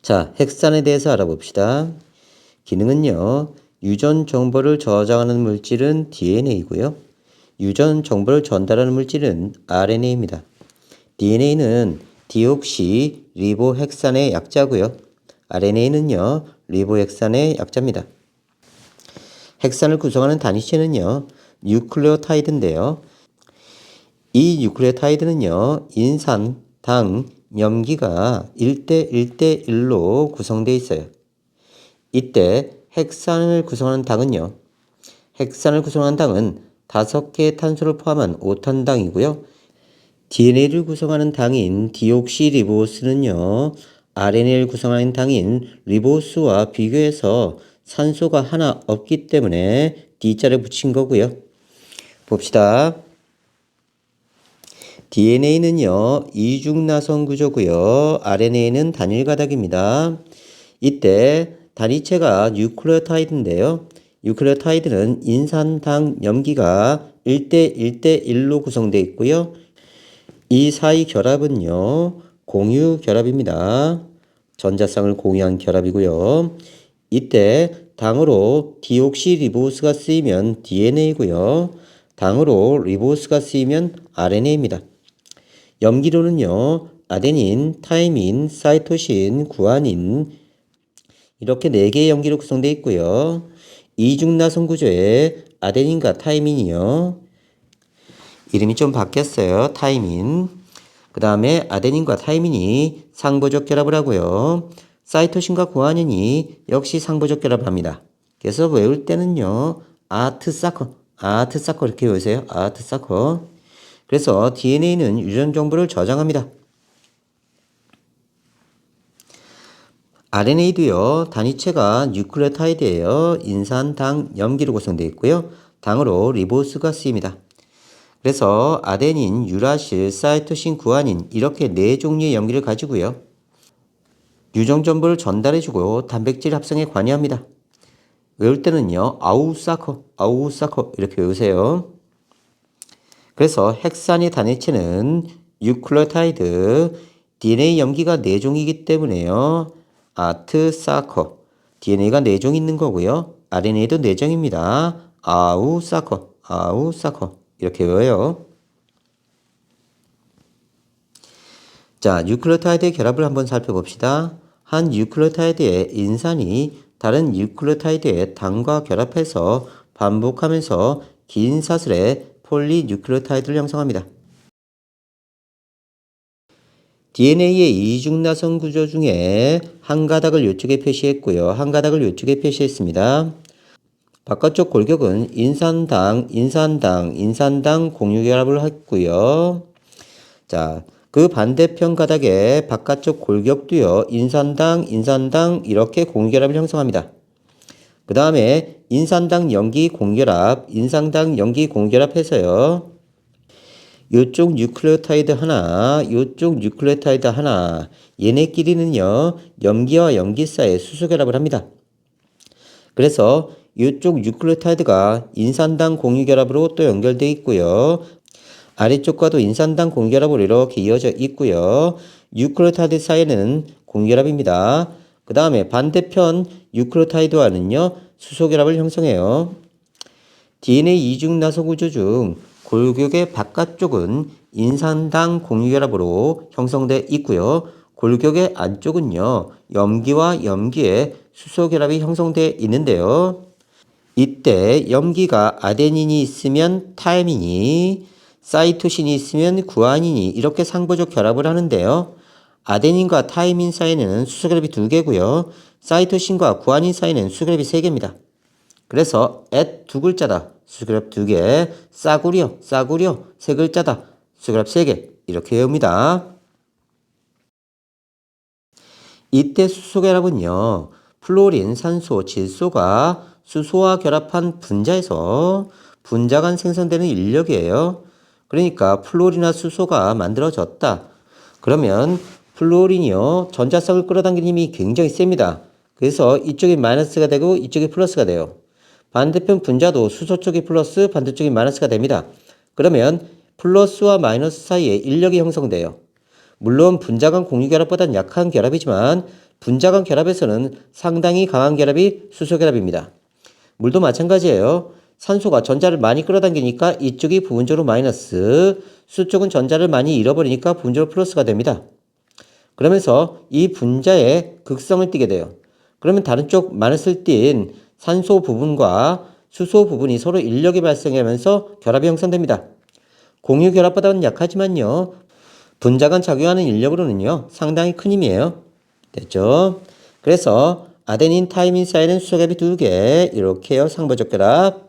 자, 핵산에 대해서 알아봅시다. 기능은요, 유전 정보를 저장하는 물질은 DNA고요. 유전 정보를 전달하는 물질은 RNA입니다. DNA는 디옥시 리보핵산의 약자고요. RNA는요, 리보핵산의 약자입니다. 핵산을 구성하는 단위체는요, 뉴클레오타이드인데요. 이 뉴클레오타이드는요, 인산, 당, 염기가 1대 1대 1로 구성되어 있어요. 이때 핵산을 구성하는 당은 5개의 탄소를 포함한 5탄당이고요. DNA를 구성하는 당인 디옥시리보스는요, RNA를 구성하는 당인 리보스와 비교해서 산소가 하나 없기 때문에 D자를 붙인 거고요. 봅시다. DNA는요, 이중나선 구조고요. RNA는 단일 가닥입니다. 이때 단위체가 뉴클레오타이드인데요. 뉴클레오타이드는 인산, 당, 염기가 1대 1대 1로 구성되어 있고요. 이 사이 결합은요, 공유 결합입니다. 전자쌍을 공유한 결합이고요. 이때 당으로 디옥시리보스가 쓰이면 DNA고요. 당으로 리보스가 쓰이면 RNA입니다. 염기로는요, 아데닌, 타이민, 사이토신, 구아닌 이렇게 4개의 염기로 구성되어 있고요. 이중나선 구조에 아데닌과 타이민이요. 이름이 좀 바뀌었어요. 타이민. 그 다음에 아데닌과 타이민이 상보적 결합을 하고요. 사이토신과 구아닌이 역시 상보적 결합을 합니다. 그래서 외울 때는요. 아트사커 이렇게 외우세요. 아트사커. 그래서 DNA는 유전 정보를 저장합니다. RNA도요. 단위체가 뉴클레오타이드예요. 인산, 당, 염기로 구성되어 있고요. 당으로 리보스가 쓰입니다. 그래서 아데닌, 유라실, 사이토신, 구아닌 이렇게 4종류의 염기를 가지고요. 유전 정보를 전달해주고 단백질 합성에 관여합니다. 외울 때는요. 아우사커 이렇게 외우세요. 그래서 핵산의 단위체는 뉴클레오타이드, DNA 염기가 4종이기 때문에요. 아트사커, DNA가 4종 있는 거고요. RNA도 4종입니다. 아우사커 이렇게 외워요. 자, 뉴클레오타이드의 결합을 한번 살펴봅시다. 한 뉴클레오타이드의 인산이 다른 뉴클레오타이드의 당과 결합해서 반복하면서 긴 사슬의 폴리뉴클레오타이드를 형성합니다. DNA의 이중나선 구조 중에 한 가닥을 이쪽에 표시했고요. 한 가닥을 이쪽에 표시했습니다. 바깥쪽 골격은 인산당 공유결합을 했고요. 자, 그 반대편 가닥의 바깥쪽 골격도요. 인산당 이렇게 공유결합을 형성합니다. 그 다음에 인산당 염기 공결합, 인산당 염기 공결합해서요. 요쪽 뉴클레오타이드 하나, 요쪽 뉴클레오타이드 하나, 얘네끼리는요, 염기와 염기 사이에 수소결합을 합니다. 그래서 이쪽 뉴클레오타이드가 인산당 공유결합으로 또 연결되어 있고요. 아래쪽과도 인산당 공유결합으로 이렇게 이어져 있고요. 뉴클레오타이드 사이에는 공유결합입니다. 그 다음에 반대편 뉴클레오타이드와는요, 수소결합을 형성해요. DNA 이중나선 구조 중 골격의 바깥쪽은 인산당 공유결합으로 형성되어 있고요. 골격의 안쪽은요. 염기와 염기의 수소결합이 형성되어 있는데요. 이때 염기가 아데닌이 있으면 타이민이, 사이토신이 있으면 구아닌이 이렇게 상보적 결합을 하는데요. 아데닌과 타이민 사이에는 수소결합이 2개고요. 사이토신과 구아닌 사이에는 수소결합이 3개입니다. 그래서 at 2글자다. 수결합 2개. 싸구려 3글자다. 수결합 3개. 이렇게 외웁니다. 이때 수소결합은요. 플로린, 산소, 질소가 수소와 결합한 분자에서 분자 간 생성되는 인력이에요. 그러니까 플로린이나 수소가 만들어졌다. 그러면 플로린이요. 전자쌍을 끌어당기는 힘이 굉장히 셉니다. 그래서 이쪽이 마이너스가 되고 이쪽이 플러스가 돼요. 반대편 분자도 수소 쪽이 플러스, 반대쪽이 마이너스가 됩니다. 그러면 플러스와 마이너스 사이에 인력이 형성돼요. 물론 분자 간 공유결합보다는 약한 결합이지만 분자 간 결합에서는 상당히 강한 결합이 수소결합입니다. 물도 마찬가지예요. 산소가 전자를 많이 끌어당기니까 이쪽이 부분적으로 마이너스, 수 쪽은 전자를 많이 잃어버리니까 부분적으로 플러스가 됩니다. 그러면서 이 분자의 극성을 띠게 돼요. 그러면 다른 쪽 마이너스를 띤 산소 부분과 수소 부분이 서로 인력이 발생하면서 결합이 형성됩니다. 공유 결합보다는 약하지만요. 분자 간 작용하는 인력으로는요. 상당히 큰 힘이에요. 됐죠? 그래서 아데닌, 타이민 사이는 수소결합이 2개 이렇게요. 상보적 결합.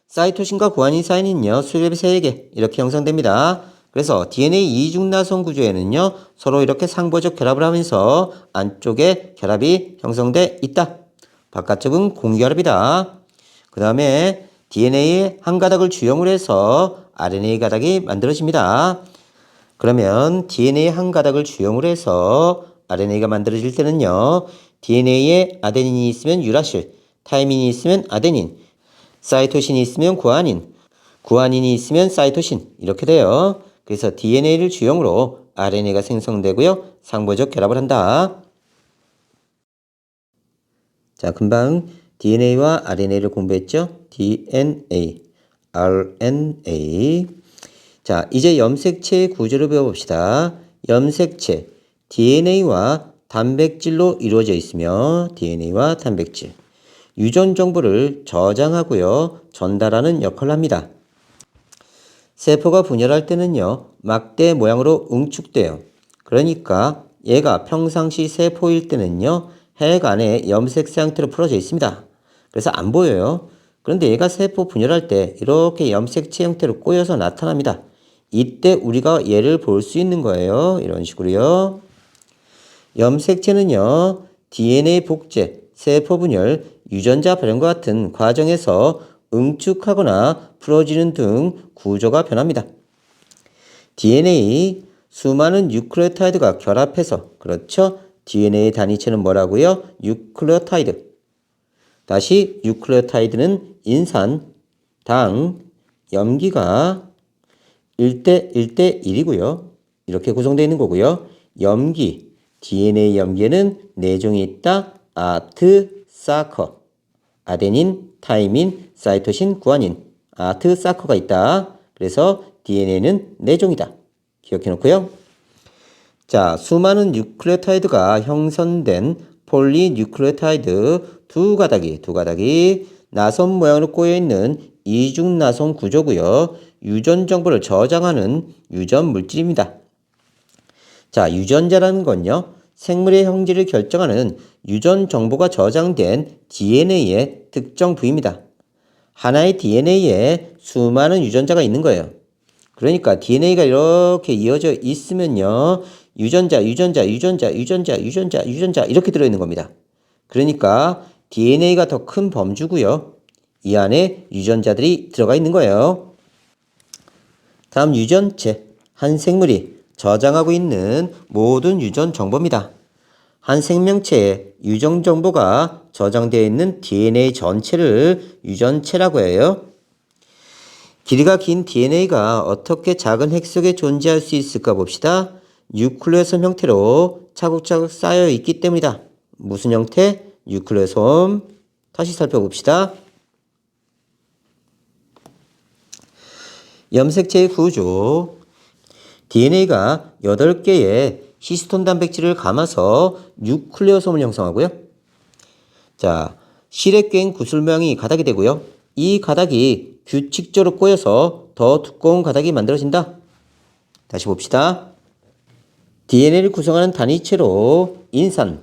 사이토신과 구아닌 사이는요. 수소결합이 3개 이렇게 형성됩니다. 그래서 DNA 이중나선 구조에는요. 서로 이렇게 상보적 결합을 하면서 안쪽에 결합이 형성돼 있다. 바깥쪽은 공유결합이다. 그 다음에 DNA의 한 가닥을 주형으로 해서 RNA 가닥이 만들어집니다. 그러면 DNA 한 가닥을 주형으로 해서 RNA가 만들어질 때는요. DNA에 아데닌이 있으면 유라실, 타이민이 있으면 아데닌, 사이토신이 있으면 구아닌, 구아닌이 있으면 사이토신 이렇게 돼요. 그래서 DNA를 주형으로 RNA가 생성되고요. 상보적 결합을 한다. 자, 금방 DNA와 RNA를 공부했죠? DNA, RNA. 자, 이제 염색체의 구조를 배워봅시다. 염색체, DNA와 단백질로 이루어져 있으며 DNA와 단백질, 유전 정보를 저장하고요. 전달하는 역할을 합니다. 세포가 분열할 때는요. 막대 모양으로 응축돼요. 그러니까 얘가 평상시 세포일 때는요. 핵 안에 염색체 형태로 풀어져 있습니다. 그래서 안 보여요. 그런데 얘가 세포 분열할 때 이렇게 염색체 형태로 꼬여서 나타납니다. 이때 우리가 얘를 볼 수 있는 거예요. 이런 식으로요. 염색체는요. DNA 복제, 세포 분열, 유전자 발현과 같은 과정에서 응축하거나 풀어지는 등 구조가 변합니다. DNA, 수많은 뉴클레오타이드가 결합해서, 그렇죠? DNA 단위체는 뭐라고요? 뉴클레오타이드. 다시 뉴클레오타이드는 인산, 당, 염기가 1대 1대 1이고요. 이렇게 구성되어 있는 거고요. 염기, DNA 염기에는 4종이 있다. 아트, 사커, 아데닌, 타이민, 사이토신, 구아닌, 아트, 사커가 있다. 그래서 DNA는 4종이다. 기억해 놓고요. 자, 수많은 뉴클레오타이드가 형성된 폴리뉴클레오타이드 두 가닥이 나선 모양으로 꼬여있는 이중나선 구조고요. 유전 정보를 저장하는 유전 물질입니다. 자, 유전자라는 건요. 생물의 형질을 결정하는 유전 정보가 저장된 DNA의 특정 부위입니다. 하나의 DNA에 수많은 유전자가 있는 거예요. 그러니까 DNA가 이렇게 이어져 있으면요. 유전자 이렇게 들어있는 겁니다. 그러니까 DNA가 더 큰 범주고요. 이 안에 유전자들이 들어가 있는 거예요. 다음 유전체, 한 생물이 저장하고 있는 모든 유전 정보입니다. 한 생명체에 유전 정보가 저장되어 있는 DNA 전체를 유전체라고 해요. 길이가 긴 DNA가 어떻게 작은 핵 속에 존재할 수 있을까 봅시다. 뉴클레오솜 형태로 차곡차곡 쌓여 있기 때문이다. 무슨 형태? 뉴클레오솜. 다시 살펴봅시다. 염색체의 구조. DNA가 8개의 히스톤 단백질을 감아서 뉴클레오솜을 형성하고요. 자, 실에 꿰인 구슬 모양이 가닥이 되고요. 이 가닥이 규칙적으로 꼬여서 더 두꺼운 가닥이 만들어진다. 다시 봅시다. DNA를 구성하는 단위체로 인산,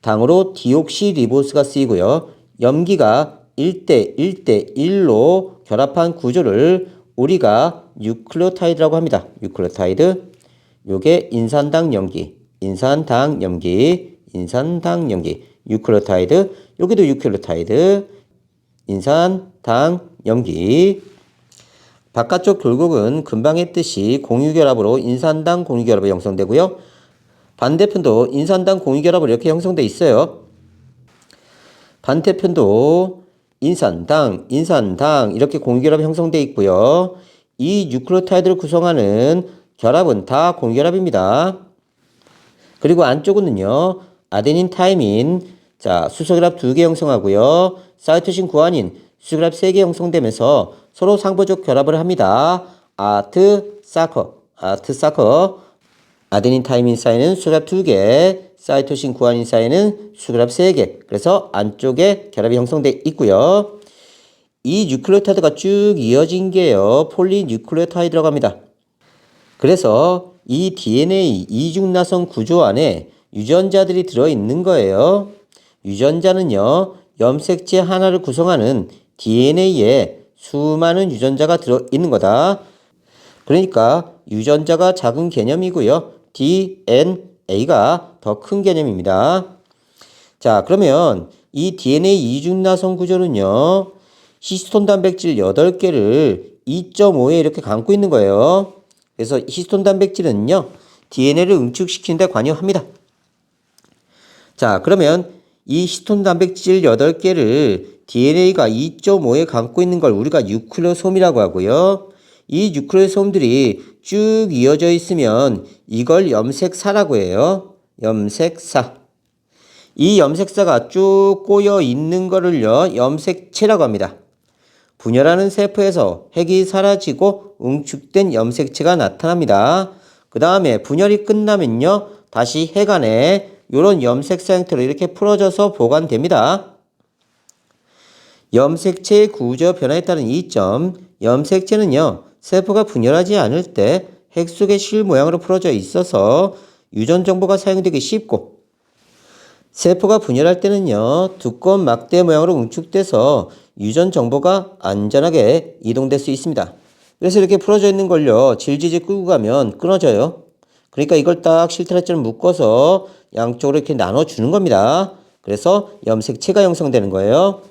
당으로 디옥시리보스가 쓰이고요. 염기가 1대 1대 1로 결합한 구조를 우리가 뉴클레오타이드라고 합니다. 뉴클레오타이드. 요게 인산당 염기, 뉴클레오타이드. 여기도 뉴클레오타이드, 인산, 당, 염기. 바깥쪽 결국은 금방 했듯이 공유결합으로 인산당 공유결합이 형성되고요. 반대편도 인산당 공유결합으로 이렇게 형성되어 있어요. 반대편도 인산당 이렇게 공유결합이 형성되어 있고요. 이 뉴클레오타이드를 구성하는 결합은 다 공결합입니다. 그리고 안쪽은요, 아데닌, 타이민, 자, 수소결합 2개 형성하고요, 사이토신 구아닌, 수소결합 3개 형성되면서 서로 상부적 결합을 합니다. 아트사커, 아데닌, 타이민 사이는 수소결합 2개, 사이토신 구아닌 사이는 수소결합 3개. 그래서 안쪽에 결합이 형성돼 있고요. 이 뉴클레오타이드가 쭉 이어진 게요, 폴리뉴클레오타이드라고 합니다. 그래서 이 DNA 이중나선 구조 안에 유전자들이 들어있는 거예요. 유전자는요, 염색체 하나를 구성하는 DNA에 수많은 유전자가 들어있는 거다. 그러니까 유전자가 작은 개념이고요. DNA가 더 큰 개념입니다. 자, 그러면 이 DNA 이중나선 구조는요, 히스톤 단백질 8개를 2.5에 이렇게 감고 있는 거예요. 그래서 히스톤 단백질은요, DNA를 응축시키는 데 관여합니다. 자, 그러면 이 히스톤 단백질 8개를 DNA가 2.5에 감고 있는 걸 우리가 뉴클레오솜이라고 하고요. 이 뉴클레오솜들이 쭉 이어져 있으면 이걸 염색사라고 해요. 염색사. 이 염색사가 쭉 꼬여 있는 거를요, 염색체라고 합니다. 분열하는 세포에서 핵이 사라지고 응축된 염색체가 나타납니다. 그 다음에 분열이 끝나면요, 다시 핵 안에 이런 염색사 형태로 이렇게 풀어져서 보관됩니다. 염색체의 구조 변화에 따른 이점, 염색체는요, 세포가 분열하지 않을 때 핵 속의 실 모양으로 풀어져 있어서 유전 정보가 사용되기 쉽고, 세포가 분열할 때는요, 두꺼운 막대 모양으로 응축돼서 유전 정보가 안전하게 이동될 수 있습니다. 그래서 이렇게 풀어져 있는 걸요, 질질 끌고 가면 끊어져요. 그러니까 이걸 딱 실타래처럼 묶어서 양쪽으로 이렇게 나눠주는 겁니다. 그래서 염색체가 형성되는 거예요.